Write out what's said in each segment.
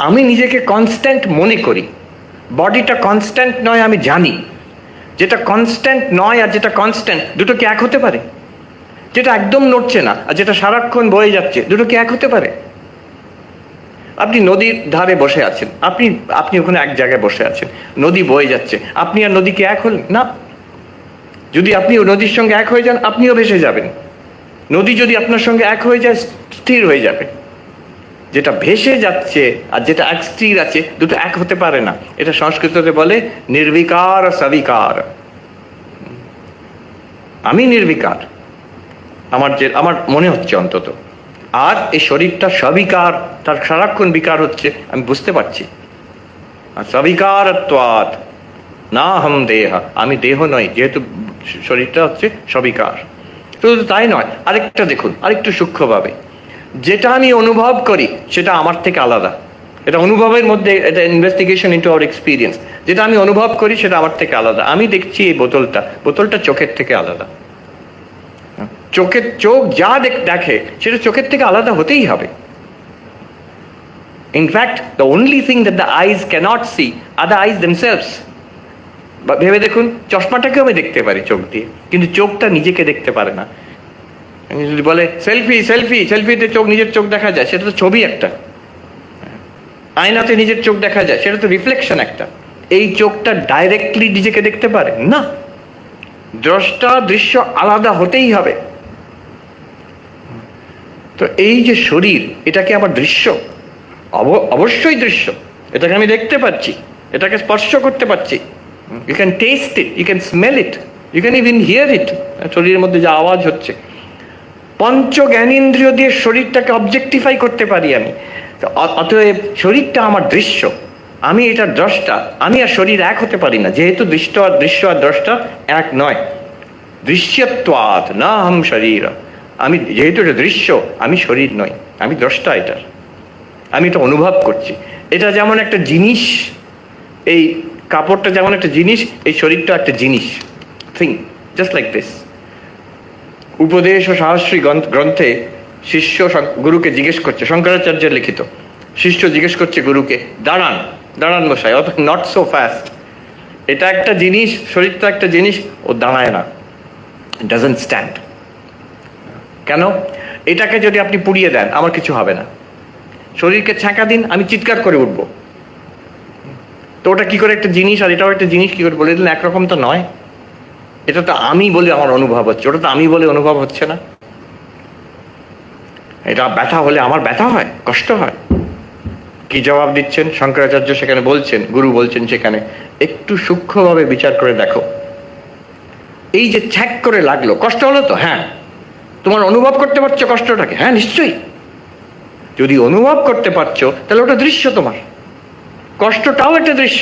আমি নিজেকে কনস্ট্যান্ট মনে করি, বডিটা কনস্ট্যান্ট নয় আমি জানি। যেটা কনস্ট্যান্ট নয় আর যেটা কনস্ট্যান্ট, দুটো কি এক হতে পারে? যেটা একদম নড়ছে না আর যেটা সারাক্ষণ বয়ে যাচ্ছে, দুটো কি এক হতে পারে? আপনি নদীর ধারে বসে আছেন, আপনি আপনি ওখানে এক জায়গায় বসে আছেন, নদী বয়ে যাচ্ছে, আপনি আর নদী কি এক হলেন না? যদি আপনি নদীর সঙ্গে এক হয়ে যান, আপনিও ভেসে যাবেন। নদী যদি আপনার সঙ্গে এক হয়ে যায়, স্থির হয়ে যাবে। যেটা ভেসে যাচ্ছে আর যেটা এক স্থির আছে, দুটো এক হতে পারে না। এটা সংস্কৃততে বলে নির্বিকার সবিকার। আমি নির্বিকার, আমার মনে হচ্ছে অন্তত, আর এই শরীরটা সবিকার, তার সারাক্ষণ বিকার হচ্ছে, আমি বুঝতে পারছি। আর সবিকারত্বাৎ না হম দেহ, আমি দেহ নই, যেহেতু শরীরটা হচ্ছে সবিকার। শুধু তাই নয়, আরেকটা দেখুন, আরেকটু সূক্ষ্মভাবে, যেটা আমি অনুভব করি সেটা আমার থেকে আলাদা। এটা অনুভবের মধ্যে, এটা ইনভেস্টিগেশন ইন্টু আওয়ার এক্সপিরিয়েন্স। যেটা আমি অনুভব করি সেটা আমার থেকে আলাদা। আমি দেখছি এই বোতলটা চোখের থেকে আলাদা। চোখ যা দেখে সেটা চোখের থেকে আলাদা হতেই হবে। In fact the only thing that the eyes cannot see are the eyes themselves. ভেবে দেখুন, চশমাটাকেও আমি দেখতে পারি চোখ দিয়ে, কিন্তু চোখটা নিজেকে দেখতে পারে না। যদি বলে সেলফিতে নিজের চোখ দেখা যায়, সেটা তো ছবি একটা। আয়নাতে নিজের চোখ দেখা যায়, সেটা তো রিফ্লেকশন একটা। এই চোখটা ডাইরেক্টলি নিজেকে দেখতে পারে না। দ্রষ্টা দৃশ্য আলাদা হতেই হবে। তো এই যে শরীর, এটাকে আমার দৃশ্য, অবশ্যই দৃশ্য। এটাকে আমি দেখতে পাচ্ছি, এটাকে স্পর্শ করতে পারছি। You can taste it, you can smell it, you can even hear it. শরীরের মধ্যে যে আওয়াজ হচ্ছে, পঞ্চ জ্ঞানেন্দ্রিয় দিয়ে শরীরটাকে অবজেক্টিফাই করতে পারি আমি। অতএব শরীরটা আমার দৃশ্য, আমি এটার দ্রষ্টা। আমি আর শরীর এক হতে পারি না, যেহেতু দৃশ্য আর দ্রষ্টা এক নয়। দৃশ্যত্বাৎ না হম শরীর। আমি যেহেতু এটা দৃশ্য, আমি শরীর নই, আমি দ্রষ্টা এটার। আমি এটা অনুভব করছি। এটা যেমন একটা জিনিস, এই কাপড়টা যেমন একটা জিনিস, এই শরীরটা একটা জিনিস, থিং, জাস্ট লাইক দিস। উপদেশ ও সাহস্রী গ্রন্থে শিষ্য গুরুকে জিজ্ঞেস করছে, শঙ্করাচার্যের লিখিত। শিষ্য জিজ্ঞেস করছে গুরুকে, দাঁড়ান মশাই, অত নট সো ফাস্ট। এটা একটা জিনিস, শরীরটা একটা জিনিস, ও দাঁড়ায় না, ডাজন্ট স্ট্যান্ড। কেন? এটাকে যদি আপনি পুড়িয়ে দেন, আমার কিছু হবে না। শরীরকে ছ্যাঁকা দিন, আমি চিৎকার করে উঠবো। তো ওটা কি করে একটা জিনিস আর এটাও একটা জিনিস কি করে বলে দিলেন? একরকম তো নয়। এটা তো আমি বলে আমার অনুভব হচ্ছে, ওটা তো আমি বলে অনুভব হচ্ছে না। এটা ব্যথা হলে আমার ব্যথা হয়, কষ্ট হয়। কি জবাব দিচ্ছেন শঙ্করাচার্য? সেখানে বলছেন, গুরু বলছেন সেখানে, একটু সূক্ষ্মভাবে বিচার করে দেখো। এই যে ছ্যাক করে লাগলো, কষ্ট হলো তো? হ্যাঁ। তোমার অনুভব করতে পারছো কষ্টটাকে? হ্যাঁ, নিশ্চয়ই। যদি অনুভব করতে পারছো, তাহলে ওটা দৃশ্য তোমার। কষ্টটাও একটা দৃশ্য।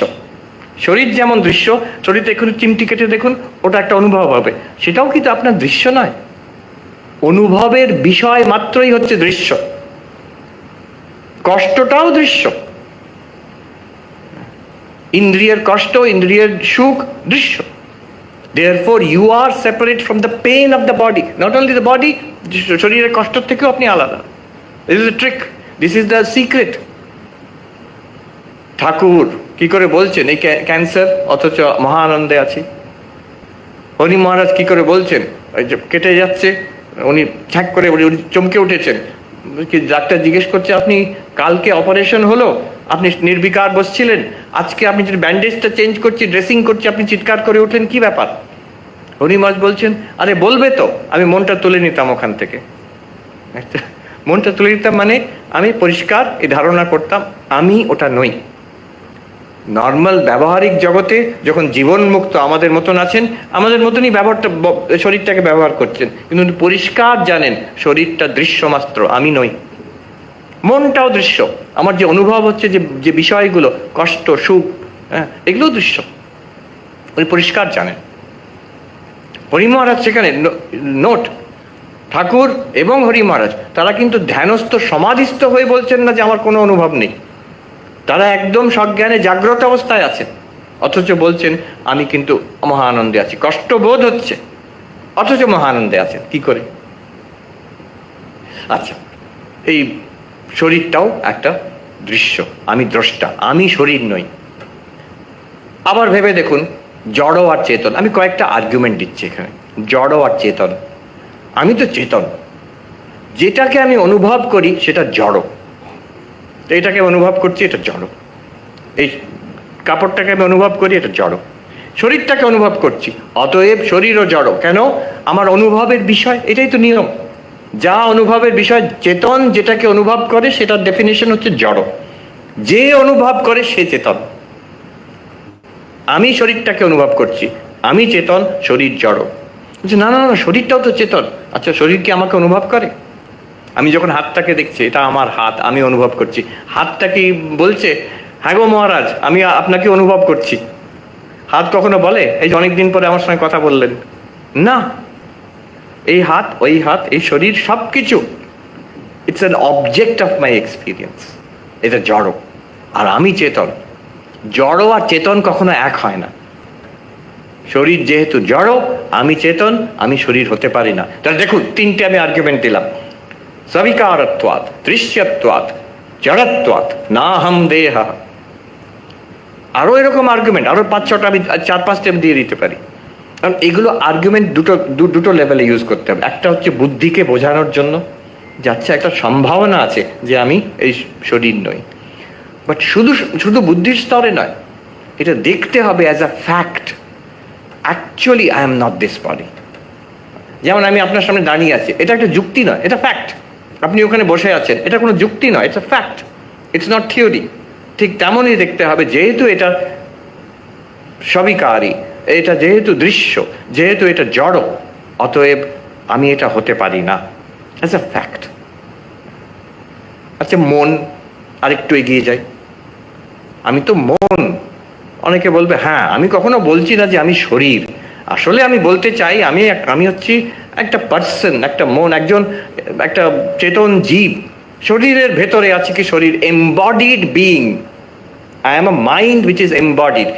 শরীর যেমন দৃশ্য, শরীরটা একটু চিমটি কেটে দেখুন, ওটা একটা অনুভব হবে, সেটাও কিন্তু আপনার দৃশ্য নয়। অনুভবের বিষয় মাত্রই হচ্ছে দৃশ্য। কষ্টটাও দৃশ্য। ইন্দ্রিয়ের কষ্ট, ইন্দ্রিয়ের সুখ দৃশ্য। Therefore you are separate from the pain of the body. Not only the body, শরীরের কষ্ট থেকেও আপনি আলাদা। This is the trick, this is the secret. ঠাকুর কি করে বলছেন এই ক্যান্সার, অথচ মহানন্দে আছি। হরি মহারাজ কি করে বলছেন, ওই যে কেটে যাচ্ছে, উনি ছ্যাক করে উনি চমকে উঠেছেন। ডাক্তার জিজ্ঞেস করছে, আপনি কালকে অপারেশন হলো, আপনি নির্বিকার বসছিলেন, আজকে আপনি যদি ব্যান্ডেজটা চেঞ্জ করছি, ড্রেসিং করছি, আপনি চিৎকার করে উঠলেন, কি ব্যাপার? হরি মহারাজ বলছেন, আরে বলবে তো, আমি মনটা তুলে নিতাম ওখান থেকে। মনটা তুলে নিতাম মানে আমি পরিষ্কার এই ধারণা করতাম, আমি ওটা নই। নর্মাল ব্যবহারিক জগতে যখন জীবনমুক্ত আমাদের মতন আছেন, আমাদের মতনই শরীরটাকে ব্যবহার করছেন, কিন্তু পরিষ্কার জানেন শরীরটা দৃশ্য মাত্র, আমি নই। মনটাও দৃশ্য। আমার যে অনুভব হচ্ছে, যে বিষয়গুলো, কষ্ট সুখ, হ্যাঁ, এগুলোও দৃশ্য, উনি পরিষ্কার জানেন। হরি মহারাজ সেখানে নোট, ঠাকুর এবং হরি মহারাজ তারা কিন্তু ধ্যানস্থ সমাধিস্থ হয়ে বলছেন না যে আমার কোনো অনুভব নেই। তারা একদম সজ্ঞানে জাগ্রত অবস্থায় আছেন, অথচ বলছেন আমি কিন্তু মহানন্দে আছি। কষ্ট বোধ হচ্ছে, অথচ মহানন্দে আছেন। কি করে? আচ্ছা, এই শরীরটাও একটা দৃশ্য, আমি দ্রষ্টা, আমি শরীর নই। আবার ভেবে দেখুন, জড় আর চেতন, আমি কয়েকটা আর্গুমেন্ট দিচ্ছি এখানে। জড় আর চেতন, আমি তো চেতন, যেটাকে আমি অনুভব করি সেটা জড়, তো এটাকে অনুভব করছি, এটা জড়। এই কাপড়টাকে আমি অনুভব করি, এটা জড়। শরীরটাকে অনুভব করছি, অতএব শরীরও জড়। কেন? আমার অনুভবের বিষয়, এটাই তো নিয়ম। যা অনুভবের বিষয়, চেতন যেটাকে অনুভব করে সেটার ডেফিনেশন হচ্ছে জড়। যে অনুভব করে সে চেতন। আমি শরীরটাকে অনুভব করছি, আমি চেতন, শরীর জড়। না না না, শরীরটাও তো চেতন। আচ্ছা, শরীর কি আমাকে অনুভব করে? আমি যখন হাতটাকে দেখছি, এটা আমার হাত, আমি অনুভব করছি, হাতটা কি বলছে হ্যাঁ গো মহারাজ আমি আপনাকে অনুভব করছি? হাত কখনো বলে এই যে অনেকদিন পরে আমার সঙ্গে কথা বললেন? না। এই হাত, ওই হাত, এই শরীর, সব কিছু it's an object of my experience. এটা জড়, আর আমি চেতন। জড় আর চেতন কখনো এক হয় না। শরীর যেহেতু জড়, আমি চেতন, আমি শরীর হতে পারি না। তাহলে দেখুন, তিনটে আমি আর্গুমেন্ট দিলাম। সবিকারত্বাৎ, দৃশ্যত্বাৎ, জড়ত্বাৎ, না হাম দেহ। আরও এরকম আর্গুমেন্ট, আরও 5-6টা আমি 4-5টা দিয়ে দিতে পারি। কারণ এগুলো আর্গুমেন্ট দুটো লেভেলে ইউজ করতে হবে। একটা হচ্ছে বুদ্ধিকে বোঝানোর জন্য, যাচ্ছে একটা সম্ভাবনা আছে যে আমি এই শরীর নই, বাট শুধু শুধু বুদ্ধির স্তরে নয়, এটা দেখতে হবে as a fact. Actually I am not this body. যেমন আমি আপনার সামনে দাঁড়িয়ে আছি, এটা একটা যুক্তি নয়, এটা ফ্যাক্ট। আপনি ওখানে বসে আছেন, এটা কোনো যুক্তি নয়, it's a fact, it's not theory. ঠিক তেমনই দেখতে হবে, যেহেতু এটা সবিকারী, এটা যেহেতু দৃশ্য, যেহেতু এটা জড়, অতএব আমি এটা হতে পারি না, অ্যাজ আ ফ্যাক্ট। আচ্ছা, মন, আরেকটু এগিয়ে যাই। আমি তো মন। অনেকে বলবে হ্যাঁ, আমি কখনো বলছি না যে আমি শরীর। আসলে আমি বলতে চাই আমি হচ্ছি একটা পার্সন, একটা মন, একটা চেতন জীব। শরীরের ভেতরে আছে কি শরীর? Embodied being. I am a mind which is embodied.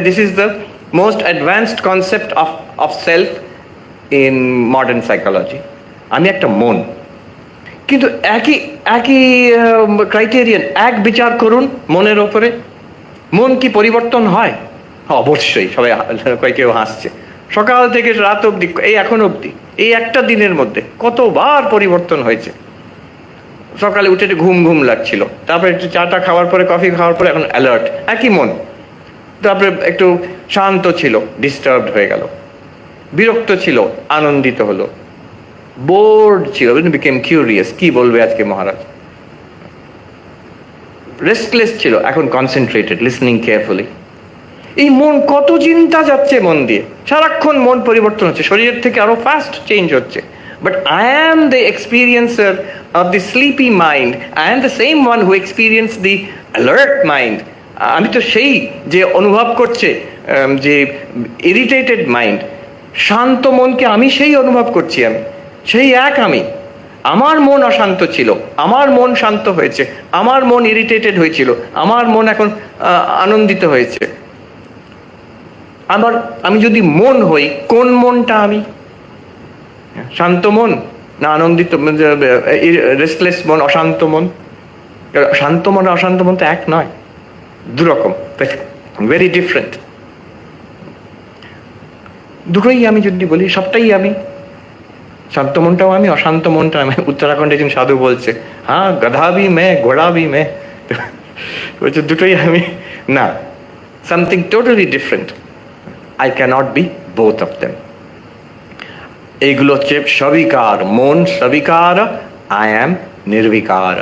This is the most advanced concept of self in modern psychology. আমি একটা মন। কিন্তু একই ক্রাইটেরিয়ান, এক বিচার করুন মনের ওপরে। মন কি পরিবর্তন হয়? অবশ্যই। সবাই, কেউ হাসছে। সকাল থেকে রাত অবধি, এই এখন অবধি, এই একটা দিনের মধ্যে কতবার পরিবর্তন হয়েছে। সকালে উঠে ঘুম ঘুম লাগছিল, তারপরে একটু চাটা খাওয়ার পরে, কফি খাওয়ার পরে এখন অ্যালার্ট, একই মন। তারপরে একটু শান্ত ছিল, ডিস্টার্বড হয়ে গেল। বিরক্ত ছিল, আনন্দিত হলো। বোর্ড ছিল, বিকেম কিউরিয়াস, কি বলবে আজকে মহারাজ। রেস্টলেস ছিল, এখন কনসেন্ট্রেটেড, লিসনিং কেয়ারফুলি। এই মন কত চিন্তা যাচ্ছে মন দিয়ে, সারাক্ষণ মন পরিবর্তন হচ্ছে, শরীরের থেকে আরো ফাস্ট চেঞ্জ হচ্ছে। But I am the experiencer of the sleepy mind, I am the same one who experience the alert mind. আমি তো সেই যে অনুভব করছে, যে ইরিটেটেড মাইন্ড, শান্ত মনকে আমি সেই অনুভব করছি, আমি সেই এক। আমার মন অশান্ত ছিল, আমার মন শান্ত হয়েছে, আমার মন ইরিটেটেড হয়েছিল, আমার মন এখন আনন্দিত হয়েছে। আমি যদি মন হই, কোন মনটা আমি? শান্ত মন না আনন্দিত, রেস্টলেস মন, অশান্ত মন? শান্ত মন আর অশান্ত মন তো এক নয়, দুরকম, ভেরি ডিফারেন্ট। দুটোই আমি যদি বলি, সবটাই আমি। শান্ত মনটাও আমি, অশান্ত মনটা আমি। উত্তরাখণ্ডে একজন সাধু বলছে, হ্যাঁ গধা ভি মে, ঘোড়া ভি মে। বলছে দুটোই আমি না, something totally different. I cannot be both of them. এইগুলো হচ্ছে সবিকার। মন সবিকার, আই অ্যাম নির্বিকার।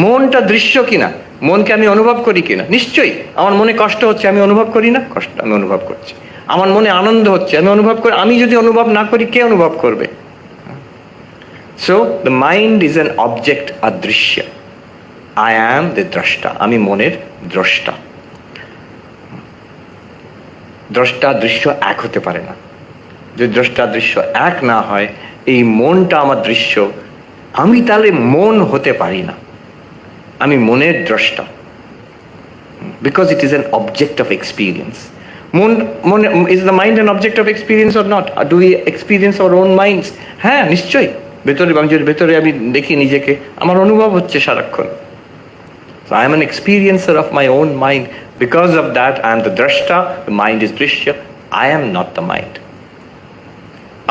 মনটা দৃশ্য কিনা? মনকে আমি অনুভব করি কিনা? নিশ্চয়ই। আমার মনে কষ্ট হচ্ছে, আমি অনুভব করি না? কষ্ট আমি অনুভব করছি। আমার মনে আনন্দ হচ্ছে, আমি অনুভব করি। আমি যদি অনুভব না করি, কে অনুভব করবে? So the mind is an object, a drishya. I am the drashta. আমি মনের দ্রষ্টা। দ্রষ্টা দৃশ্য এক হতে পারে না। যদি দ্রষ্টা দৃশ্য এক না হয়, এই মনটা আমার দৃশ্য, আমি তাহলে মন হতে পারি না। আমি মনের দ্রষ্টা, because it is an object of experience. Is the mind an object of experience or not? Do we experience our own minds? হ্যাঁ, নিশ্চয়ই। ভেতরে আমি দেখি নিজেকে, আমার অনুভব হচ্ছে সারাক্ষণ। So I am an experiencer of my own mind. Because of that, I am the drashta, the mind is drishya. I am not the mind.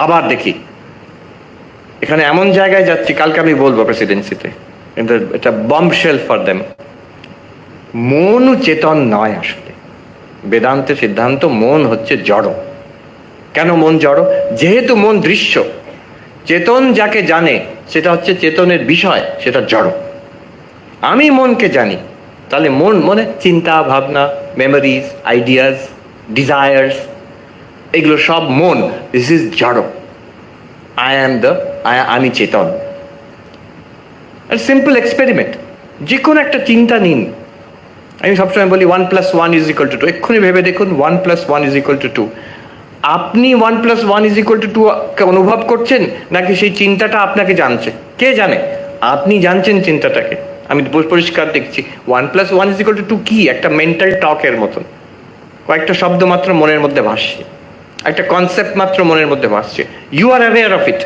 আবার দেখি, এখানে এমন জায়গায় যাচ্ছি, কালকে আমি বলবো প্রেসিডেন্সিতে, কিন্তু এটা বম্বশেল ফর দেম। মনও চেতন নয় আসলে। বেদান্তের সিদ্ধান্ত মন হচ্ছে জড়। কেন মন জড়? যেহেতু মন দৃশ্য, চেতন যাকে জানে সেটা হচ্ছে চেতনের বিষয়, সেটা জড়। আমি মনকে জানি, তাহলে মন মনে চিন্তা ভাবনা, মেমোরিজ, আইডিয়াস, ডিজায়ার্স, এগুলো সব মন। দিস ইজ জড়। আমি চেতন। সিম্পল এক্সপেরিমেন্ট, যে কোনো একটা চিন্তা নিন। আমি সবসময় বলি 1+1=2। এক্ষুনি ভেবে দেখুন 1+1=2। আপনি 1+1=2 কে অনুভব করছেন, নাকি সেই চিন্তাটা আপনাকে জানছে? কে জানে? আপনি জানছেন চিন্তাটাকে। আমি পরিষ্কার দেখছি 1+1=2 কি? একটা মেন্টাল টকের মতন, কয়েকটা শব্দ মাত্র মনের মধ্যে ভাসছে, একটা কনসেপ্ট মাত্র মনের মধ্যে ভাসছে। You are aware of it.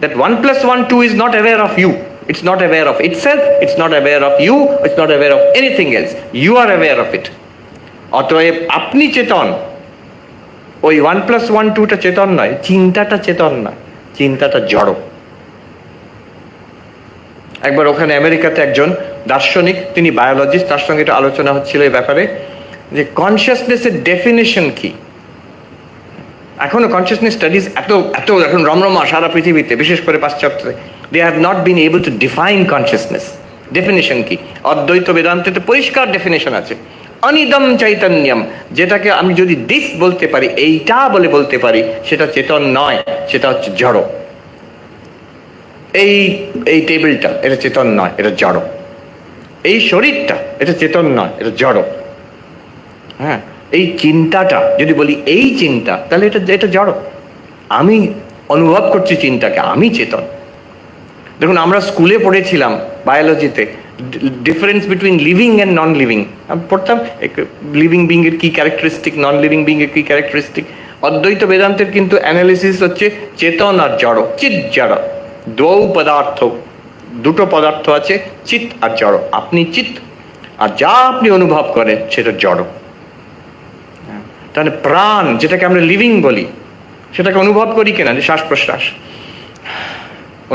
That 1+1=2 is not aware of you. It's not aware of itself, it's not aware of you, it's not aware of anything else. You are aware of it. অতএব আপনি চেতন। ওই 1+1=2টা চেতন নয়, চিন্তাটা চেতন নয়, চিন্তাটা জড়। একবার ওখানে আমেরিকাতে একজন দার্শনিক, তিনি বায়োলজিস্ট, তার সঙ্গে একটা আলোচনা হচ্ছিল এই ব্যাপারে যে কনসিয়াসনেসের ডেফিনেশন কি। এখনো কনসিয়াসনেস স্টাডিজ এত এত এখন রমরমা সারা পৃথিবীতে, বিশেষ করে পাশ্চাত্যে। They have not been able to define consciousness. Definition কি? অদ্বৈত বেদান্তে পরিষ্কার ডেফিনেশন আছে। অনিদম চৈতন্যম, যেটাকে আমি যদি দিস বলতে পারি, এইটা বলে বলতে পারি, সেটা চেতন নয়, সেটা হচ্ছে জড়। এই টেবিলটা, এটা চেতন নয়, এটা জড়। এই শরীরটা, এটা চেতন নয়, এটা জড়। হ্যাঁ, এই চিন্তাটা যদি বলি এই চিন্তা, তাহলে এটা জড়। আমি অনুভব করছি চিন্তাকে, আমি চেতন। দেখুন, আমরা স্কুলে পড়েছিলাম বায়োলজিতে difference between living and non living. আমি পড়তাম লিভিং বিং এর কি ক্যারেক্টারিস্টিক, নন লিভিং বিং এর কি ক্যারেক্টারিস্টিক। অদ্বৈত বেদান্তের কিন্তু অ্যানালিসিস হচ্ছে চেতন আর জড়, চিৎ জড়। দ্বৌ পদার্থ, দুটো পদার্থ আছে, চিৎ আর জড়। আপনি চিৎ, আর যা আপনি অনুভব করেন সেটা জড়। তাহলে প্রাণ, যেটাকে আমরা লিভিং বলি, সেটাকে অনুভব করি কেনা? যে শ্বাস প্রশ্বাস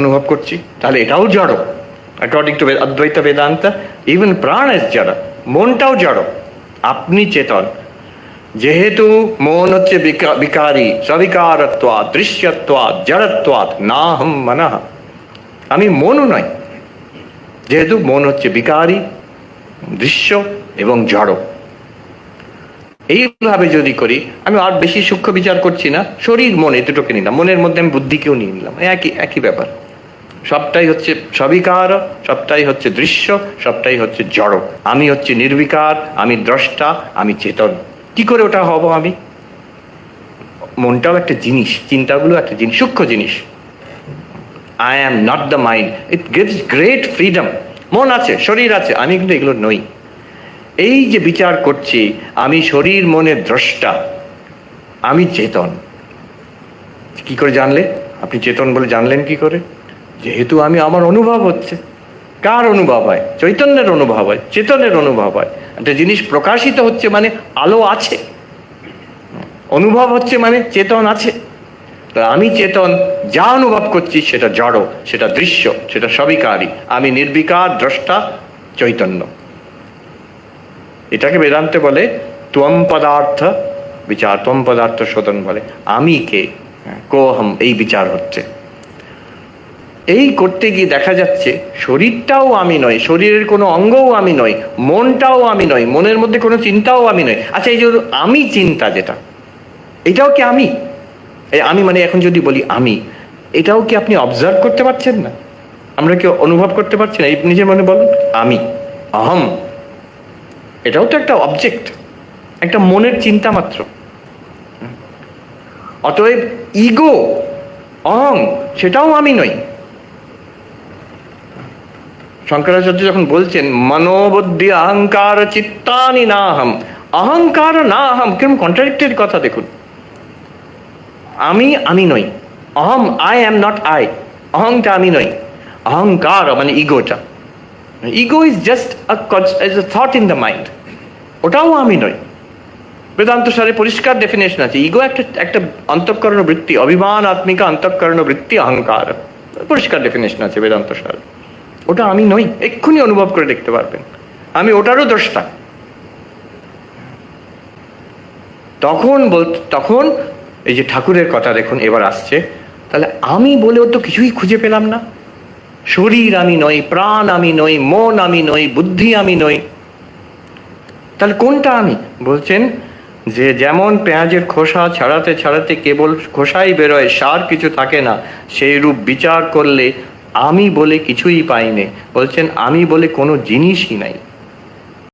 অনুভব করছি, তাহলে এটাও জড়। অ্যাকর্ডিং টু অদ্বৈত বেদান্ত, ইভেন প্রাণ ইজ জড়, মনটাও জড়। আপনি চেতন। যেহেতু মন হচ্ছে বিকারী, সবিকারত্বাৎ, দৃশ্যত্বাৎ, জড়ত্বাৎ, নাহম মনঃ, আমি মনও নয়। যেহেতু মন হচ্ছে বিকারী, দৃশ্য এবং জড়। এইভাবে যদি করি, আমি আর বেশি সূক্ষ্ম বিচার করছি না, শরীর মন এই দুটোকে নিলাম, মনের মধ্যে আমি বুদ্ধিকেও নিয়ে নিলাম, একই ব্যাপার। সবটাই হচ্ছে সবিকার, সবটাই হচ্ছে দৃশ্য, সবটাই হচ্ছে জড়। আমি হচ্ছে নির্বিকার, আমি দ্রষ্টা, আমি চেতন। কি করে ওটা হব আমি? মনটাও একটা জিনিস, চিন্তাগুলো একটা জিনিস, সূক্ষ্ম জিনিস। I am not the mind. It gives great freedom. মন আছে, শরীর আছে, আমি কিন্তু এগুলো নই। এই যে বিচার করছি, আমি শরীর মনের দ্রষ্টা, আমি চেতন। কি করে জানলে? আপনি চেতন বলে জানলেন কি করে? যেহেতু আমার অনুভব হচ্ছে। কার অনুভব হয়? চৈতন্যের অনুভব হয়, চেতনের অনুভব হয়। একটা জিনিস প্রকাশিত হচ্ছে মানে আলো আছে, অনুভব হচ্ছে মানে চেতন আছে। আমি চেতন, যা অনুভব করছি সেটা জড়, সেটা দৃশ্য, সেটা সবিকারী। আমি নির্বিকার, দ্রষ্টা, চৈতন্য। এটাকে বেদান্তে বলে ত্বম পদার্থ বিচার, ত্বম পদার্থ শোধন বলে। আমি কে, কোহম, এই বিচার হচ্ছে। এই করতে গিয়ে দেখা যাচ্ছে শরীরটাও আমি নই, শরীরের কোনো অঙ্গও আমি নই, মনটাও আমি নই, মনের মধ্যে কোনো চিন্তাও আমি নই। আচ্ছা, এই যে আমি চিন্তা যেটা, এটাও কি আমি? এই আমি মানে এখন যদি বলি আমি, এটাও কি আপনি অবজার্ভ করতে পারছেন না? আমরা কি অনুভব করতে পারছি না? এই নিজের মনে বলুন, আমি, অহম, এটাও তো একটা অবজেক্ট, একটা মনের চিন্তা মাত্র। অতএব ইগো, অহং, সেটাও আমি নই। শঙ্করাচার্য যখন বলছেন মনোবুদ্ধি অহংকার চিত্তানি নাহম, অহংকার নাহম, কিরকম কন্ট্রাডিক্টেড কথা দেখুন। আমি নই, অহম, আই অ্যাম নট আই, অহংটা আমি নই, অহংকার মানে ইগোটা। Ego is just a thought in the mind, ওটাও আমি নই। বেদান্ত সারে পরিষ্কার ডেফিনেশন আছে, ইগো একটা একটা অন্তঃকরণ বৃত্তি, অভিমান আত্মিকা অন্তঃকরণ বৃত্তি অহংকার, পরিষ্কার ডেফিনেশন আছে বেদান্ত সার। ওটা আমি নই, এক্ষুনি অনুভব করে দেখতে পারবেন, আমি ওটারও দ্রষ্টা। তখন এই যে ঠাকুরের কথা দেখুন এবার আসছে, তাহলে আমি বলেও তো কিছুই খুঁজে পেলাম না। শরীর আমি নই, প্রাণ আমি নই, মন আমি নই, বুদ্ধি আমি নই, তাহলে কোনটা আমি? বলছেন যে যেমন পেঁয়াজের খোসা ছাড়াতে ছাড়াতে কেবল খোসাই বেরোয়, সার কিছু থাকে না, সেই রূপ বিচার করলে আমি বলে কিছুই পাইনে। বলছেন আমি বলে কোনো জিনিসই নাই।